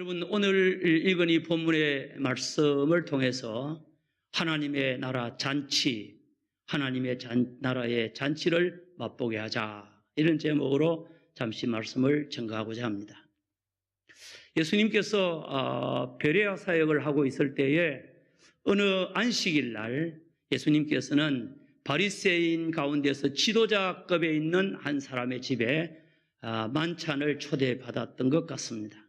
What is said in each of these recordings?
여러분, 오늘 읽은 이 본문의 말씀을 통해서 하나님의 나라 잔치, 하나님의 나라의 잔치를 맛보게 하자, 이런 제목으로 잠시 말씀을 전가하고자 합니다. 예수님께서 베레아 사역을 하고 있을 때에 어느 안식일 날 예수님께서는 바리새인 가운데서 지도자급에 있는 한 사람의 집에 만찬을 초대받았던 것 같습니다.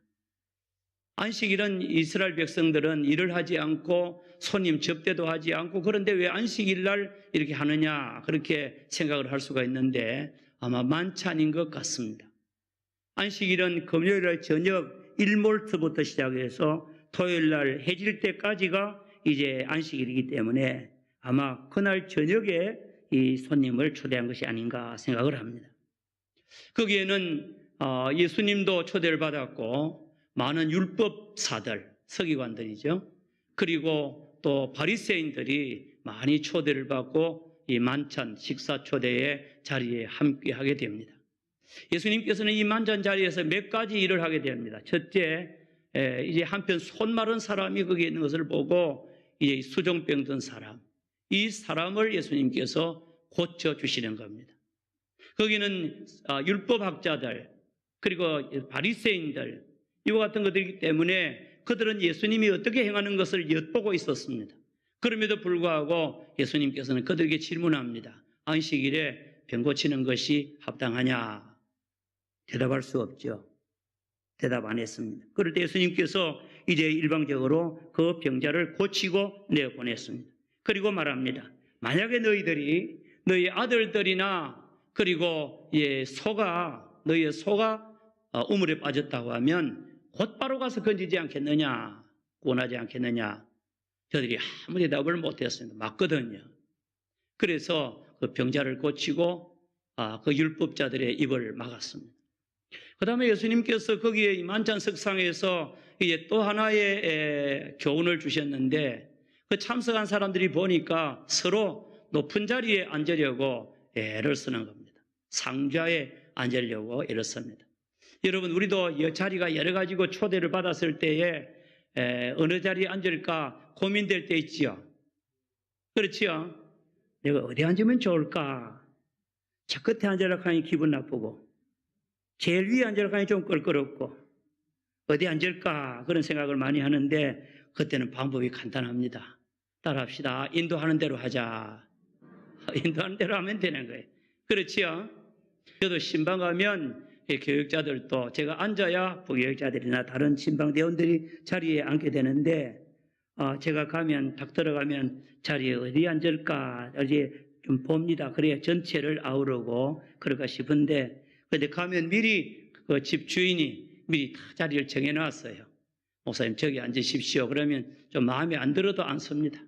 안식일은 이스라엘 백성들은 일을 하지 않고 손님 접대도 하지 않고, 그런데 왜 안식일 날 이렇게 하느냐, 그렇게 생각을 할 수가 있는데 아마 만찬인 것 같습니다. 안식일은 금요일 날 저녁 일몰트부터 시작해서 토요일 날 해질 때까지가 이제 안식일이기 때문에 아마 그날 저녁에 이 손님을 초대한 것이 아닌가 생각을 합니다. 거기에는 예수님도 초대를 받았고 많은 율법사들, 서기관들이죠. 그리고 또 바리새인들이 많이 초대를 받고 이 만찬 식사 초대의 자리에 함께하게 됩니다. 예수님께서는 이 만찬 자리에서 몇 가지 일을 하게 됩니다. 첫째, 이제 한편 손 마른 사람이 거기에 있는 것을 보고 이제 수종병 든 사람, 이 사람을 예수님께서 고쳐주시는 겁니다. 거기는 율법학자들, 그리고 바리새인들, 이와 같은 것들이기 때문에 그들은 예수님이 어떻게 행하는 것을 엿보고 있었습니다. 그럼에도 불구하고 예수님께서는 그들에게 질문합니다. 안식일에 병 고치는 것이 합당하냐? 대답할 수 없죠. 대답 안 했습니다. 그럴 때 예수님께서 이제 일방적으로 그 병자를 고치고 내보냈습니다. 그리고 말합니다. 만약에 너희들이 너희 아들들이나 그리고 너희의 소가 우물에 빠졌다고 하면 곧바로 가서 건지지 않겠느냐, 구원하지 않겠느냐. 저들이 아무 대답을 못했습니다. 맞거든요. 그래서 그 병자를 고치고 그 율법자들의 입을 막았습니다. 그 다음에 예수님께서 거기에 이 만찬 석상에서 이제 또 하나의 교훈을 주셨는데, 그 참석한 사람들이 보니까 서로 높은 자리에 앉으려고 애를 쓰는 겁니다. 상좌에 앉으려고 애를 씁니다. 여러분, 우리도 자리가 여러 가지고 초대를 받았을 때에 어느 자리에 앉을까 고민될 때 있지요. 그렇지요? 내가 어디 앉으면 좋을까? 저 끝에 앉으려고 하니 기분 나쁘고, 제일 위에 앉으려고 하니 좀 껄끄럽고, 어디 앉을까? 그런 생각을 많이 하는데 그때는 방법이 간단합니다. 따라합시다. 인도하는 대로 하자. 인도하는 대로 하면 되는 거예요. 그렇지요? 저도 신방 가면 교육자들도 제가 앉아야 부교육자들이나 다른 신방대원들이 자리에 앉게 되는데, 제가 가면 딱 들어가면 자리에 어디 앉을까 어디 좀 봅니다. 그래야 전체를 아우르고 그럴까 싶은데, 그런데 가면 미리 그 집 주인이 미리 다 자리를 정해놨어요. 목사님 저기 앉으십시오. 그러면 좀 마음에 안 들어도 앉습니다.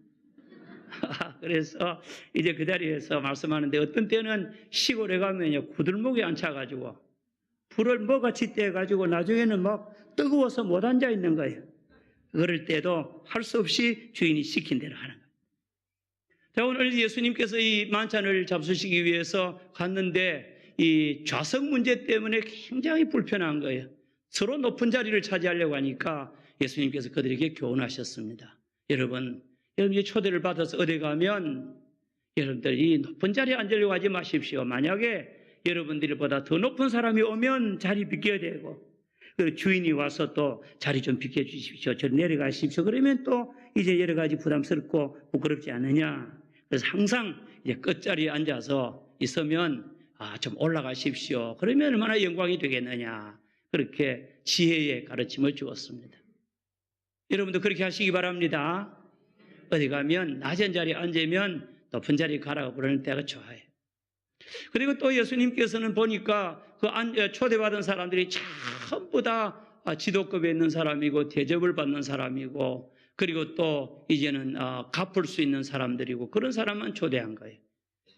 그래서 이제 그 자리에서 말씀하는데, 어떤 때는 시골에 가면요 구들목에 앉혀가지고 불을 뭐같이 떼가지고 나중에는 막 뜨거워서 못 앉아 있는 거예요. 그럴 때도 할 수 없이 주인이 시킨 대로 하는 거예요. 자, 오늘 예수님께서 이 만찬을 잡수시기 위해서 갔는데 이 좌석 문제 때문에 굉장히 불편한 거예요. 서로 높은 자리를 차지하려고 하니까 예수님께서 그들에게 교훈하셨습니다. 여러분이 초대를 받아서 어디 가면 여러분들이 높은 자리에 앉으려고 하지 마십시오. 만약에 여러분들보다 더 높은 사람이 오면 자리 비켜야 되고, 그 주인이 와서 또 자리 좀 비켜주십시오. 저리 내려가십시오. 그러면 또 이제 여러 가지 부담스럽고 부끄럽지 않느냐. 그래서 항상 이제 끝자리에 앉아서 있으면 좀 올라가십시오. 그러면 얼마나 영광이 되겠느냐. 그렇게 지혜의 가르침을 주었습니다. 여러분도 그렇게 하시기 바랍니다. 어디 가면 낮은 자리에 앉으면 높은 자리에 가라고 부르는 때가 좋아요. 그리고 또 예수님께서는 보니까 그 초대받은 사람들이 전부 다 지도급에 있는 사람이고 대접을 받는 사람이고, 그리고 또 이제는 갚을 수 있는 사람들이고, 그런 사람만 초대한 거예요.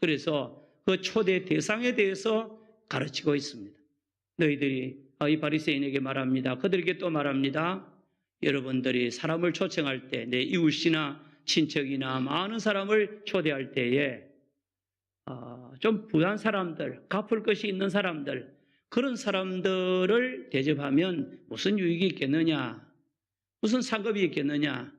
그래서 그 초대 대상에 대해서 가르치고 있습니다. 너희들이 이 바리새인에게 말합니다. 그들에게 또 말합니다. 여러분들이 사람을 초청할 때, 내 이웃이나 친척이나 많은 사람을 초대할 때에 좀 부한 사람들, 갚을 것이 있는 사람들, 그런 사람들을 대접하면 무슨 유익이 있겠느냐? 무슨 상급이 있겠느냐.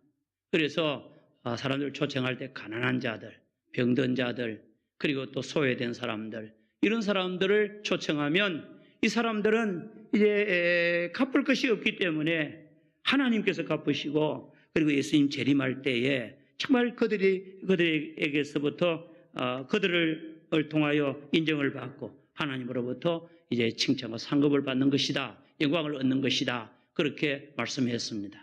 그래서 사람들을 초청할 때 가난한 자들, 병든 자들, 그리고 또 소외된 사람들, 이런 사람들을 초청하면 이 사람들은 이제 갚을 것이 없기 때문에 하나님께서 갚으시고, 그리고 예수님 재림할 때에 정말 그들에게서부터 그들을 통하여 인정을 받고 하나님으로부터 이제 칭찬과 상급을 받는 것이다, 영광을 얻는 것이다, 그렇게 말씀했습니다.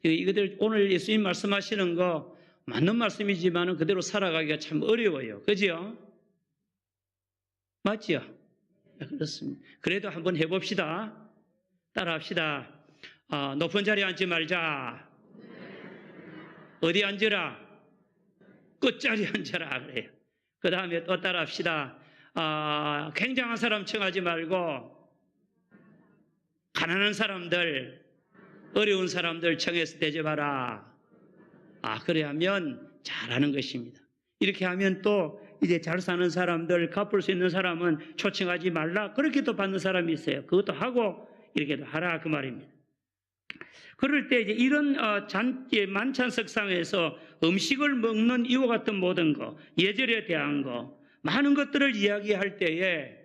이것들 오늘 예수님 말씀하시는 거 맞는 말씀이지만 그대로 살아가기가 참 어려워요. 그죠? 맞지요? 그렇습니다. 그래도 한번 해봅시다. 따라합시다. 높은 자리에 앉지 말자. 어디 앉으라? 끝자리에 앉아라. 그래요. 그 다음에 또 따라합시다. 굉장한 사람 청하지 말고 가난한 사람들, 어려운 사람들 청해서 대접하라. 그래 하면 잘하는 것입니다. 이렇게 하면 또 이제 잘 사는 사람들, 갚을 수 있는 사람은 초청하지 말라. 그렇게 또 받는 사람이 있어요. 그것도 하고 이렇게도 하라, 그 말입니다. 그럴 때 이제 이런 만찬석상에서 음식을 먹는 이와 같은 모든 거, 예절에 대한 거, 많은 것들을 이야기할 때에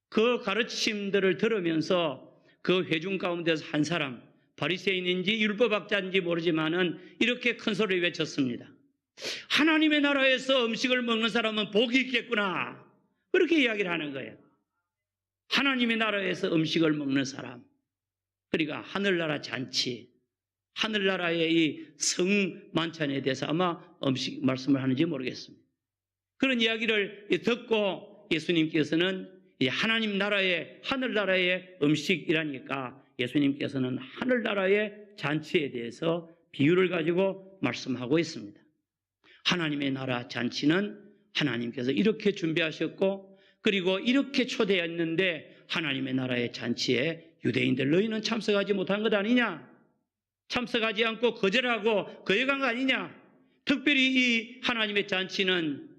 그 가르침들을 들으면서 그 회중 가운데서 한 사람, 바리새인인지 율법학자인지 모르지만은 이렇게 큰 소리를 외쳤습니다. 하나님의 나라에서 음식을 먹는 사람은 복이 있겠구나. 그렇게 이야기를 하는 거예요. 하나님의 나라에서 음식을 먹는 사람, 그러니까 하늘나라 잔치, 하늘나라의 이 성만찬에 대해서 아마 음식 말씀을 하는지 모르겠습니다. 그런 이야기를 듣고 예수님께서는 하나님 나라의, 하늘나라의 음식이라니까 예수님께서는 하늘나라의 잔치에 대해서 비유를 가지고 말씀하고 있습니다. 하나님의 나라 잔치는 하나님께서 이렇게 준비하셨고, 그리고 이렇게 초대했는데 하나님의 나라의 잔치에 유대인들 너희는 참석하지 못한 것 아니냐? 참석하지 않고 거절하고 거역한 거 아니냐? 특별히 이 하나님의 잔치는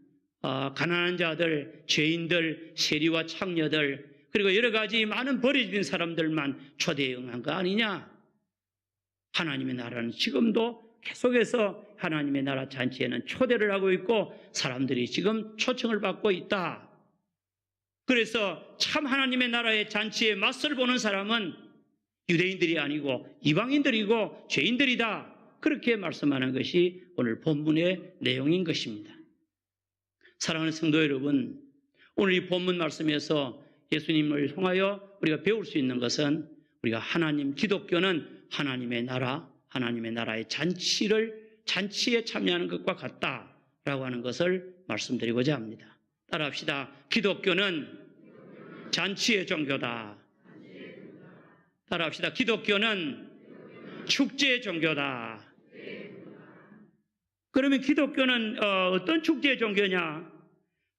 가난한 자들, 죄인들, 세리와 창녀들, 그리고 여러 가지 많은 버려진 사람들만 초대에 응한 거 아니냐? 하나님의 나라는 지금도 계속해서 하나님의 나라 잔치에는 초대를 하고 있고 사람들이 지금 초청을 받고 있다. 그래서 참 하나님의 나라의 잔치에 맛을 보는 사람은 유대인들이 아니고 이방인들이고 죄인들이다. 그렇게 말씀하는 것이 오늘 본문의 내용인 것입니다. 사랑하는 성도 여러분, 오늘 이 본문 말씀에서 예수님을 통하여 우리가 배울 수 있는 것은 우리가 기독교는 하나님의 나라, 하나님의 나라의 잔치에 참여하는 것과 같다라고 하는 것을 말씀드리고자 합니다. 따라합시다. 기독교는 잔치의 종교다. 따라합시다. 기독교는 축제의 종교다. 그러면 기독교는 어떤 축제의 종교냐?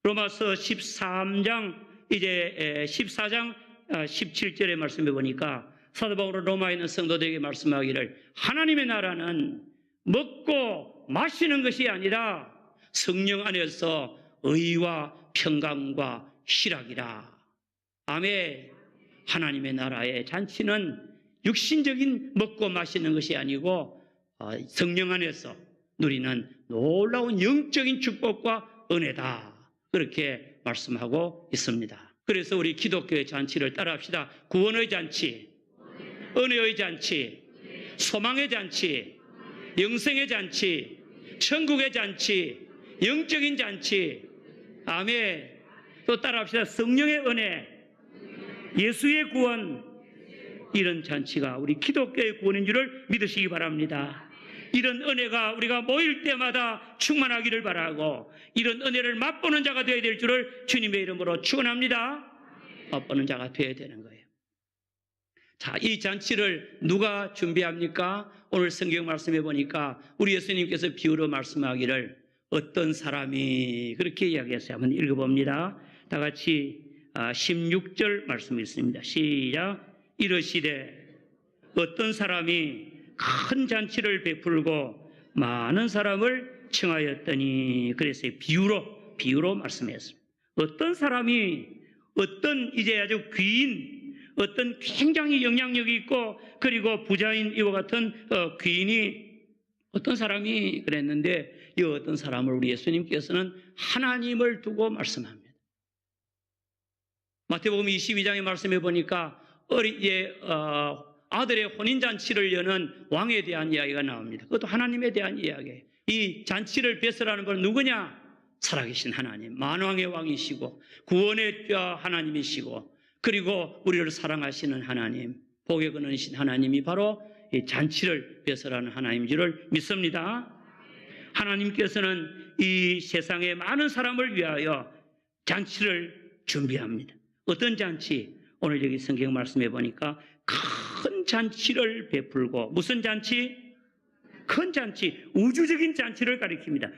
로마서 13장 이제 14장 17절의 말씀해 보니까 사도 바울은 로마에 있는 성도들에게 말씀하기를 하나님의 나라는 먹고 마시는 것이 아니라 성령 안에서 의와 평강과 희락이라. 아멘. 하나님의 나라의 잔치는 육신적인 먹고 마시는 것이 아니고 성령 안에서 누리는 놀라운 영적인 축복과 은혜다. 그렇게 말씀하고 있습니다. 그래서 우리 기독교의 잔치를 따라합시다. 구원의 잔치, 은혜의 잔치, 소망의 잔치, 영생의 잔치, 천국의 잔치, 영적인 잔치. 아멘. 또 따라합시다. 성령의 은혜, 예수의 구원, 이런 잔치가 우리 기독교의 구원인 줄을 믿으시기 바랍니다. 이런 은혜가 우리가 모일 때마다 충만하기를 바라고 이런 은혜를 맛보는 자가 되어야 될 줄을 주님의 이름으로 축원합니다. 맛보는 자가 되어야 되는 거예요. 자, 이 잔치를 누가 준비합니까? 오늘 성경 말씀해 보니까 우리 예수님께서 비유로 말씀하기를 어떤 사람이 그렇게 이야기했어요. 한번 읽어봅니다. 다 같이 16절 말씀이 있습니다. 시작. 이르시되 어떤 사람이 큰 잔치를 베풀고 많은 사람을 청하였더니, 그래서 비유로 말씀했습니다. 어떤 사람이 어떤 이제 아주 귀인 어떤 굉장히 영향력이 있고 그리고 부자인 이와 같은 귀인이 어떤 사람이 그랬는데 이 어떤 사람을 우리 예수님께서는 하나님을 두고 말씀합니다. 마태복음 22장의 말씀해 보니까 아들의 혼인잔치를 여는 왕에 대한 이야기가 나옵니다. 그것도 하나님에 대한 이야기예요. 이 잔치를 배설하는 분 누구냐? 살아계신 하나님, 만왕의 왕이시고 구원의 하나님이시고 그리고 우리를 사랑하시는 하나님, 복에 근원이신 하나님이 바로 이 잔치를 배설하는 하나님인 줄을 믿습니다. 하나님께서는 이 세상의 많은 사람을 위하여 잔치를 준비합니다. 어떤 잔치? 오늘 여기 성경 말씀해 보니까 큰 잔치를 베풀고, 무슨 잔치? 큰 잔치, 우주적인 잔치를 가리킵니다.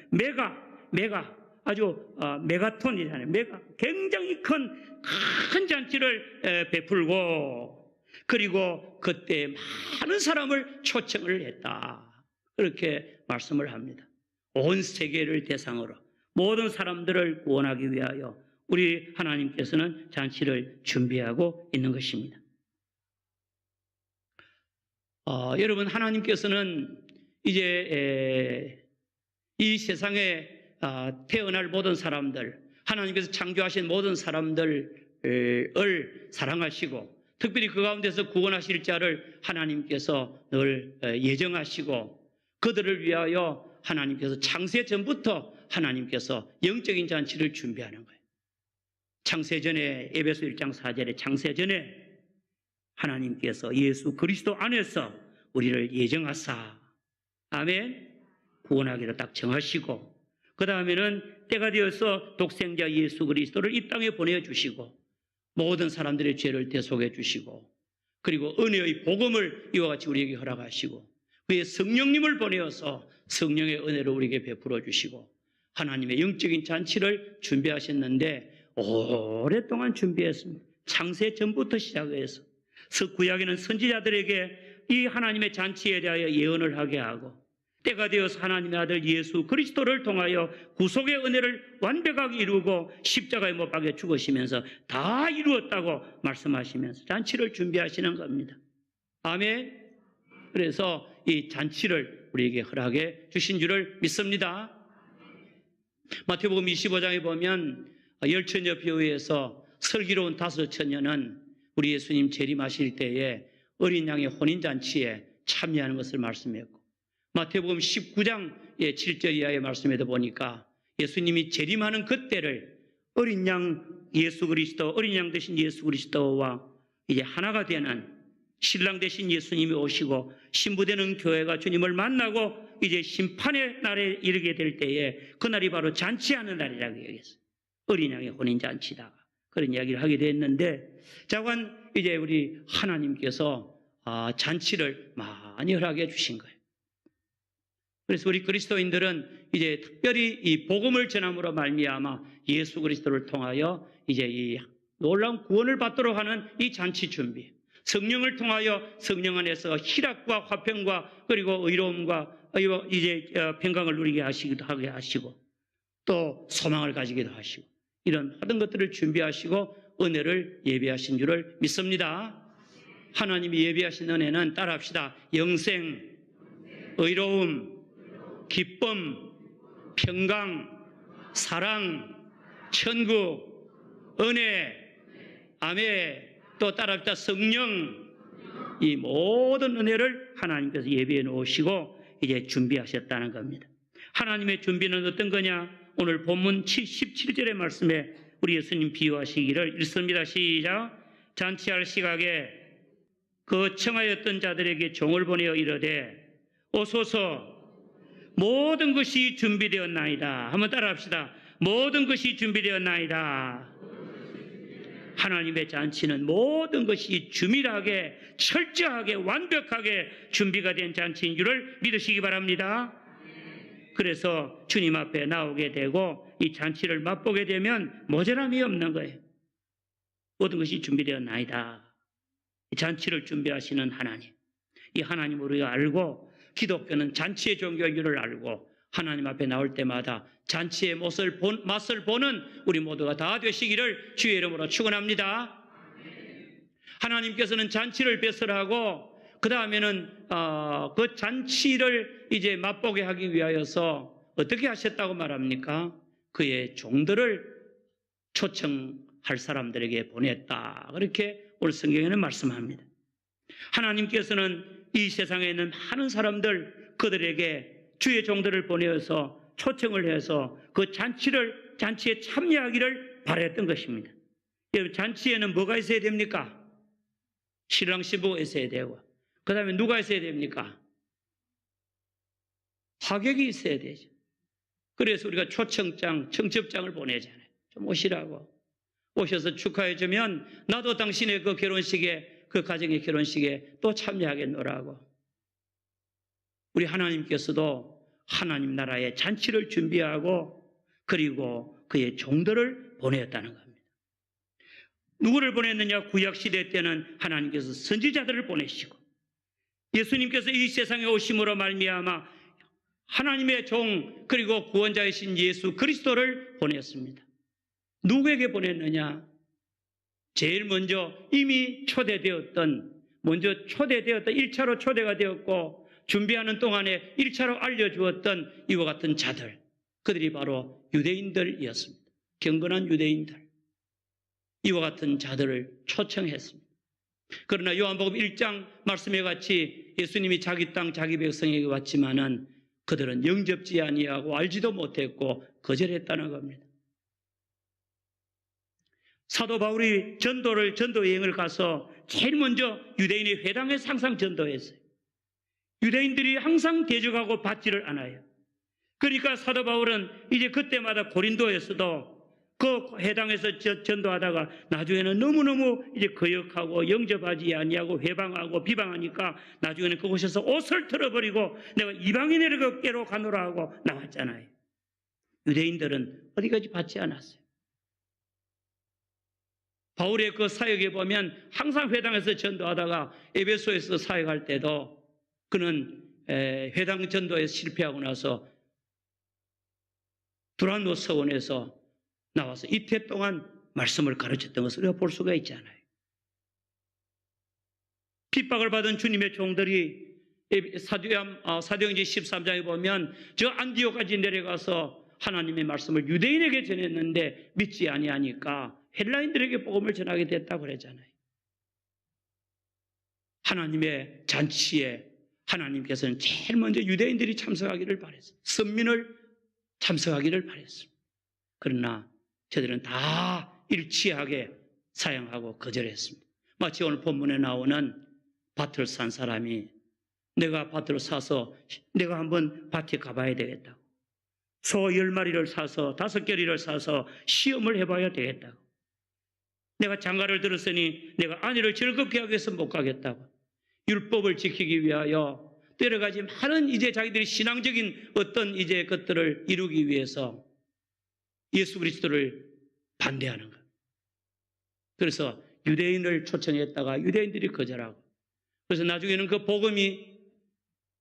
메가 아주 메가톤이잖아요. 굉장히 큰 잔치를 베풀고 그리고 그때 많은 사람을 초청을 했다. 그렇게 말씀을 합니다. 온 세계를 대상으로 모든 사람들을 구원하기 위하여 우리 하나님께서는 잔치를 준비하고 있는 것입니다. 여러분, 하나님께서는 이제 이 세상에 태어날 모든 사람들, 하나님께서 창조하신 모든 사람들을 사랑하시고 특별히 그 가운데서 구원하실 자를 하나님께서 늘 예정하시고 그들을 위하여 하나님께서 창세 전부터 하나님께서 영적인 잔치를 준비하는 거예요. 창세전에, 에베소 1장 4절에 창세전에 하나님께서 예수 그리스도 안에서 우리를 예정하사, 아멘, 구원하기로 딱 정하시고 그 다음에는 때가 되어서 독생자 예수 그리스도를 이 땅에 보내주시고 모든 사람들의 죄를 대속해 주시고 그리고 은혜의 복음을 이와 같이 우리에게 허락하시고 그의 성령님을 보내어서 성령의 은혜를 우리에게 베풀어 주시고 하나님의 영적인 잔치를 준비하셨는데 오랫동안 준비했습니다. 창세 전부터 시작해서 구약에는 선지자들에게 이 하나님의 잔치에 대하여 예언을 하게 하고 때가 되어서 하나님의 아들 예수 그리스도를 통하여 구속의 은혜를 완벽하게 이루고 십자가에 못 박혀 죽으시면서 다 이루었다고 말씀하시면서 잔치를 준비하시는 겁니다. 아멘. 그래서 이 잔치를 우리에게 허락해 주신 줄을 믿습니다. 마태복음 25장에 보면 열처녀 비유에서 슬기로운 5처녀는 우리 예수님 재림하실 때에 어린 양의 혼인잔치에 참여하는 것을 말씀했고 마태복음 19장 7절 이하의 말씀에도 보니까 예수님이 재림하는 그때를 어린 양 예수 그리스도, 어린 양 되신 예수 그리스도와 이제 하나가 되는 신랑 되신 예수님이 오시고 신부되는 교회가 주님을 만나고 이제 심판의 날에 이르게 될 때에 그날이 바로 잔치하는 날이라고 얘기했어요. 어린 양의 혼인잔치다. 그런 이야기를 하게 됐는데 자관 이제 우리 하나님께서 잔치를 많이 허락해 주신 거예요. 그래서 우리 그리스도인들은 이제 특별히 이 복음을 전함으로 말미암아 예수 그리스도를 통하여 이제 이 놀라운 구원을 받도록 하는 이 잔치 준비, 성령을 통하여 성령 안에서 희락과 화평과 그리고 의로움과 이제 평강을 누리게 하게 하시고 또 소망을 가지기도 하시고 이런 모든 것들을 준비하시고 은혜를 예비하신 줄을 믿습니다. 하나님이 예비하신 은혜는 따라합시다. 영생, 의로움, 기쁨, 평강, 사랑, 천국, 은혜, 아멘, 또 따라합시다. 성령, 이 모든 은혜를 하나님께서 예비해 놓으시고 이제 준비하셨다는 겁니다. 하나님의 준비는 어떤 거냐? 오늘 본문 17절의 말씀에 우리 예수님 비유하시기를 읽습니다. 시작. 잔치할 시각에 그 청하였던 자들에게 종을 보내어 이르되 오소서 모든 것이 준비되었나이다. 한번 따라합시다. 모든 것이 준비되었나이다. 하나님의 잔치는 모든 것이 주밀하게 철저하게 완벽하게 준비가 된 잔치인 줄을 믿으시기 바랍니다. 그래서 주님 앞에 나오게 되고 이 잔치를 맛보게 되면 모자람이 없는 거예요. 모든 것이 준비되었나이다. 이 잔치를 준비하시는 하나님, 이 하나님을 우리가 알고 기독교는 잔치의 종교인 줄을 알고 하나님 앞에 나올 때마다 잔치의 맛을 보는 우리 모두가 다 되시기를 주의 이름으로 축원합니다. 하나님께서는 잔치를 배설하고 그 다음에는 그 잔치를 이제 맛보게 하기 위하여서 어떻게 하셨다고 말합니까? 그의 종들을 초청할 사람들에게 보냈다. 그렇게 오늘 성경에는 말씀합니다. 하나님께서는 이 세상에 있는 많은 사람들, 그들에게 주의 종들을 보내어서 초청을 해서 그 잔치에 참여하기를 바랬던 것입니다. 여러분, 잔치에는 뭐가 있어야 됩니까? 신랑 신부가 있어야 되고, 그 다음에 누가 있어야 됩니까? 하객이 있어야 되죠. 그래서 우리가 초청장, 청첩장을 보내잖아요. 좀 오시라고. 오셔서 축하해주면 나도 당신의 그 결혼식에, 그 가정의 결혼식에 또 참여하겠노라고. 우리 하나님께서도 하나님 나라의 잔치를 준비하고 그리고 그의 종들을 보냈다는 겁니다. 누구를 보냈느냐? 구약시대 때는 하나님께서 선지자들을 보내시고 예수님께서 이 세상에 오심으로 말미암아 하나님의 종 그리고 구원자이신 예수 그리스도를 보냈습니다. 누구에게 보냈느냐? 제일 먼저 이미 초대되었던 1차로 초대가 되었고 준비하는 동안에 1차로 알려주었던 이와 같은 자들, 그들이 바로 유대인들이었습니다. 경건한 유대인들, 이와 같은 자들을 초청했습니다. 그러나 요한복음 1장 말씀에 같이 예수님이 자기 땅 자기 백성에게 왔지만은 그들은 영접지 아니하고 알지도 못했고 거절했다는 겁니다. 사도 바울이 전도 여행을 가서 제일 먼저 유대인의 회당에 항상 전도했어요. 유대인들이 항상 대적하고 받지를 않아요. 그러니까 사도 바울은 이제 그때마다 고린도에서도 그 회당에서 전도하다가 나중에는 너무너무 이제 거역하고 영접하지 아니하고 회방하고 비방하니까 나중에는 그곳에서 옷을 털어버리고 내가 이방인에게로 가노라 하고 나왔잖아요. 유대인들은 어디까지 받지 않았어요. 바울의 그 사역에 보면 항상 회당에서 전도하다가 에베소에서 사역할 때도 그는 회당 전도에 실패하고 나서 두란노 서원에서 나와서 이태 동안 말씀을 가르쳤던 것을 우리가 볼 수가 있잖아요. 핍박을 받은 주님의 종들이 사도행전 13장에 보면 저 안디옥까지 내려가서 하나님의 말씀을 유대인에게 전했는데 믿지 아니하니까 헬라인들에게 복음을 전하게 됐다고 그랬잖아요. 하나님의 잔치에 하나님께서는 제일 먼저 유대인들이 참석하기를 바랬어요. 선민을 참석하기를 바랬습니다. 그러나 저들은 다 일치하게 사양하고 거절했습니다. 마치 오늘 본문에 나오는 밭을 산 사람이 내가 밭을 사서 내가 한번 밭에 가봐야 되겠다고, 소 10마리를 사서 5개리를 사서 시험을 해봐야 되겠다고, 내가 장가를 들었으니 내가 아내를 즐겁게 하기 위해서 못 가겠다고, 율법을 지키기 위하여 또 여러 가지 많은 이제 자기들이 신앙적인 어떤 이제 것들을 이루기 위해서 예수 그리스도를 반대하는 것. 그래서 유대인을 초청했다가 유대인들이 거절하고, 그래서 나중에는 그 복음이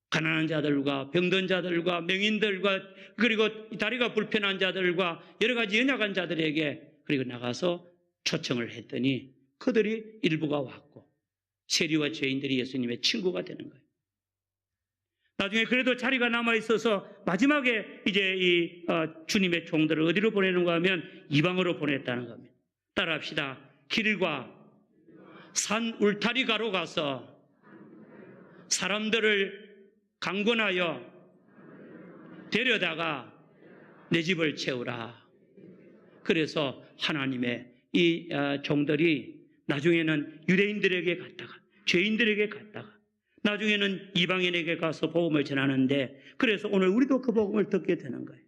가난한 자들과 병든 자들과 명인들과 그리고 다리가 불편한 자들과 여러 가지 연약한 자들에게 그리고 나가서 초청을 했더니 그들이 일부가 왔고 세리와 죄인들이 예수님의 친구가 되는 거예요. 나중에 그래도 자리가 남아있어서 마지막에 이제 이 주님의 종들을 어디로 보내는가 하면 이방으로 보냈다는 겁니다. 따라합시다. 길과 산 울타리가로 가서 사람들을 강권하여 데려다가 내 집을 채우라. 그래서 하나님의 이 종들이 나중에는 유대인들에게 갔다가 죄인들에게 갔다가 나중에는 이방인에게 가서 복음을 전하는데, 그래서 오늘 우리도 그 복음을 듣게 되는 거예요.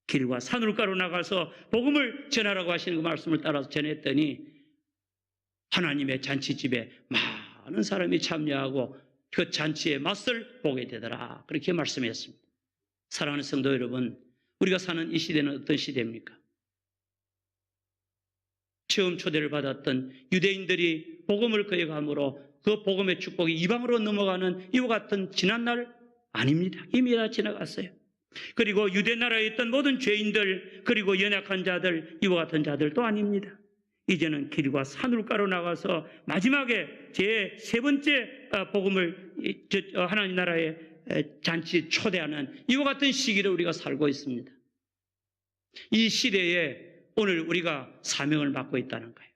길과 산울가로 나가서 복음을 전하라고 하시는 그 말씀을 따라서 전했더니 하나님의 잔치집에 많은 사람이 참여하고 그 잔치의 맛을 보게 되더라. 그렇게 말씀했습니다. 사랑하는 성도 여러분, 우리가 사는 이 시대는 어떤 시대입니까? 처음 초대를 받았던 유대인들이 복음을 거역함으로 그 복음의 축복이 이방으로 넘어가는 이와 같은 지난날 아닙니다. 이미 다 지나갔어요. 그리고 유대 나라에 있던 모든 죄인들 그리고 연약한 자들, 이와 같은 자들도 아닙니다. 이제는 길과 산울가로 나가서 마지막에 제 세 번째 복음을 하나님 나라의 잔치에 초대하는 이와 같은 시기를 우리가 살고 있습니다. 이 시대에 오늘 우리가 사명을 맡고 있다는 거예요.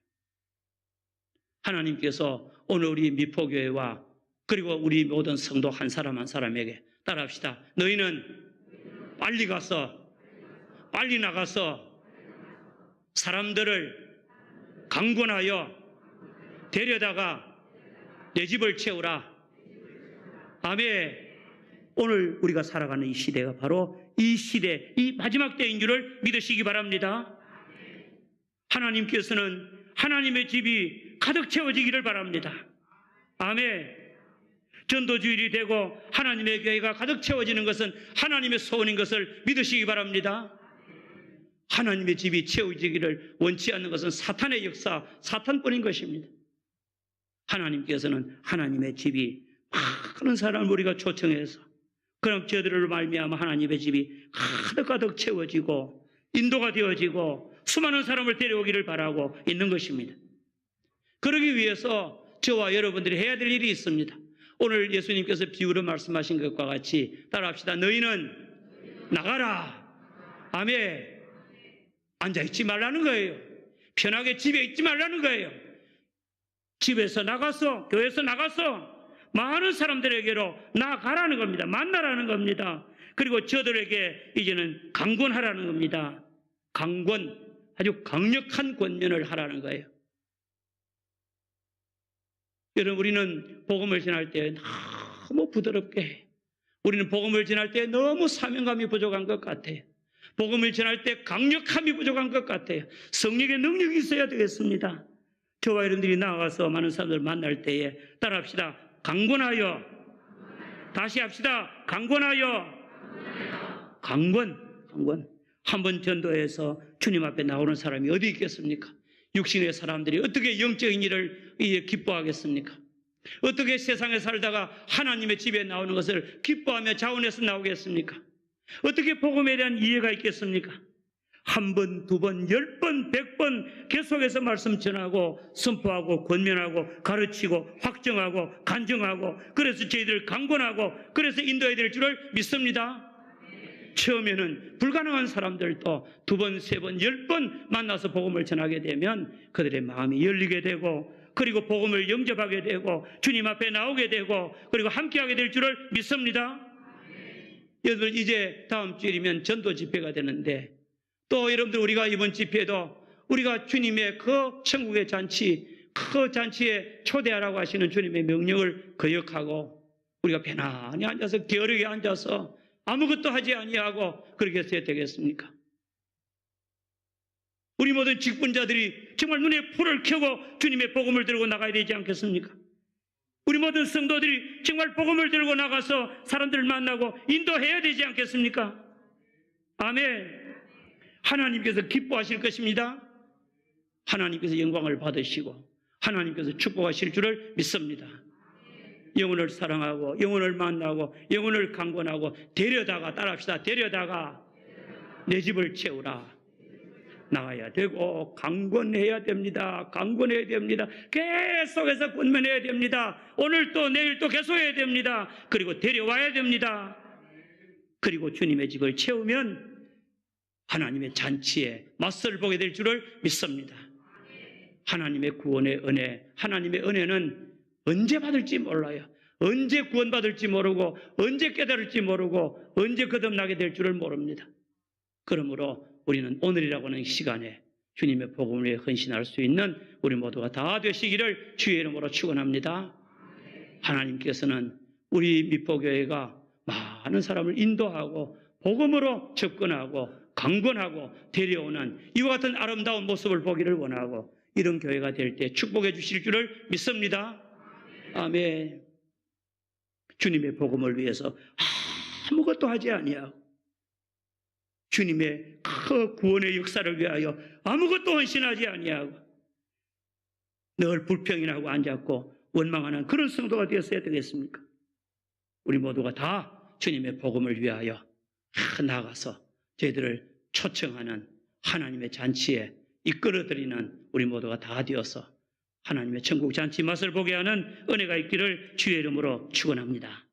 하나님께서 오늘 우리 미포교회와 그리고 우리 모든 성도 한 사람 한 사람에게 따라합시다. 너희는 빨리 가서 빨리 나가서 사람들을 강권하여 데려다가 내 집을 채우라. 아멘. 오늘 우리가 살아가는 이 시대가 바로 이 시대, 이 마지막 때인 줄을 믿으시기 바랍니다. 하나님께서는 하나님의 집이 가득 채워지기를 바랍니다. 아멘. 전도주일이 되고 하나님의 교회가 가득 채워지는 것은 하나님의 소원인 것을 믿으시기 바랍니다. 하나님의 집이 채워지기를 원치 않는 것은 사탄의 역사, 사탄뿐인 것입니다. 하나님께서는 하나님의 집이 많은 사람을 우리가 초청해서 그럼 저들을 말미암아 하나님의 집이 가득가득 채워지고 인도가 되어지고 수많은 사람을 데려오기를 바라고 있는 것입니다. 그러기 위해서 저와 여러분들이 해야 될 일이 있습니다. 오늘 예수님께서 비유로 말씀하신 것과 같이 따라합시다. 너희는 나가라. 아멘. 앉아있지 말라는 거예요. 편하게 집에 있지 말라는 거예요. 집에서 나가서, 교회에서 나가서 많은 사람들에게로 나가라는 겁니다. 만나라는 겁니다. 그리고 저들에게 이제는 강권하라는 겁니다. 강권, 아주 강력한 권면을 하라는 거예요. 여러분, 우리는 복음을 전할 때 너무 부드럽게 해요. 우리는 복음을 전할 때 너무 사명감이 부족한 것 같아요. 복음을 전할 때 강력함이 부족한 것 같아요. 성령의 능력이 있어야 되겠습니다. 저와 여러분들이 나가서 많은 사람들을 만날 때에 따라합시다. 강권하여. 다시 합시다. 강권하여. 강권. 한번 전도해서 주님 앞에 나오는 사람이 어디 있겠습니까? 육신의 사람들이 어떻게 영적인 일을 기뻐하겠습니까? 어떻게 세상에 살다가 하나님의 집에 나오는 것을 기뻐하며 자원해서 나오겠습니까? 어떻게 복음에 대한 이해가 있겠습니까? 한 번, 두 번, 10번, 100번 계속해서 말씀 전하고 선포하고 권면하고 가르치고 확정하고 간증하고 그래서 저희들을 강권하고 그래서 인도해야 될 줄을 믿습니다. 처음에는 불가능한 사람들도 두 번, 세 번, 10번 만나서 복음을 전하게 되면 그들의 마음이 열리게 되고 그리고 복음을 영접하게 되고 주님 앞에 나오게 되고 그리고 함께하게 될 줄을 믿습니다. 여러분, 이제 다음 주일이면 전도 집회가 되는데 또 여러분들 우리가 이번 집회도 우리가 주님의 그 천국의 잔치, 그 잔치에 초대하라고 하시는 주님의 명령을 거역하고 우리가 편안히 앉아서 게으르게 앉아서 아무것도 하지 아니하고 그렇게 해야 되겠습니까? 우리 모든 직분자들이 정말 눈에 불을 켜고 주님의 복음을 들고 나가야 되지 않겠습니까? 우리 모든 성도들이 정말 복음을 들고 나가서 사람들을 만나고 인도해야 되지 않겠습니까? 아멘. 하나님께서 기뻐하실 것입니다. 하나님께서 영광을 받으시고 하나님께서 축복하실 줄을 믿습니다. 영혼을 사랑하고 영혼을 만나고 영혼을 강권하고 데려다가 따라합시다. 데려다가 내 집을 채우라. 나가야 되고 강권해야 됩니다. 강권해야 됩니다. 계속해서 권면해야 됩니다. 오늘 또 내일 또 계속해야 됩니다. 그리고 데려와야 됩니다. 그리고 주님의 집을 채우면 하나님의 잔치에 맛을 보게 될 줄을 믿습니다. 하나님의 구원의 은혜, 하나님의 은혜는 언제 받을지 몰라요. 언제 구원받을지 모르고 언제 깨달을지 모르고 언제 거듭나게 될 줄을 모릅니다. 그러므로 우리는 오늘이라고 하는 시간에 주님의 복음을 위해 헌신할 수 있는 우리 모두가 다 되시기를 주의 이름으로 축원합니다. 하나님께서는 우리 미포교회가 많은 사람을 인도하고 복음으로 접근하고 강권하고 데려오는 이와 같은 아름다운 모습을 보기를 원하고 이런 교회가 될 때 축복해 주실 줄을 믿습니다. 아멘. 주님의 복음을 위해서 아무것도 하지 아니하고 주님의 그 구원의 역사를 위하여 아무것도 헌신하지 아니하고 늘 불평이나고 앉았고 원망하는 그런 성도가 되었어야 되겠습니까? 우리 모두가 다 주님의 복음을 위하여 나가서 저희들을 초청하는 하나님의 잔치에 이끌어드리는 우리 모두가 다 되어서 하나님의 천국 잔치 맛을 보게 하는 은혜가 있기를 주의 이름으로 축원합니다.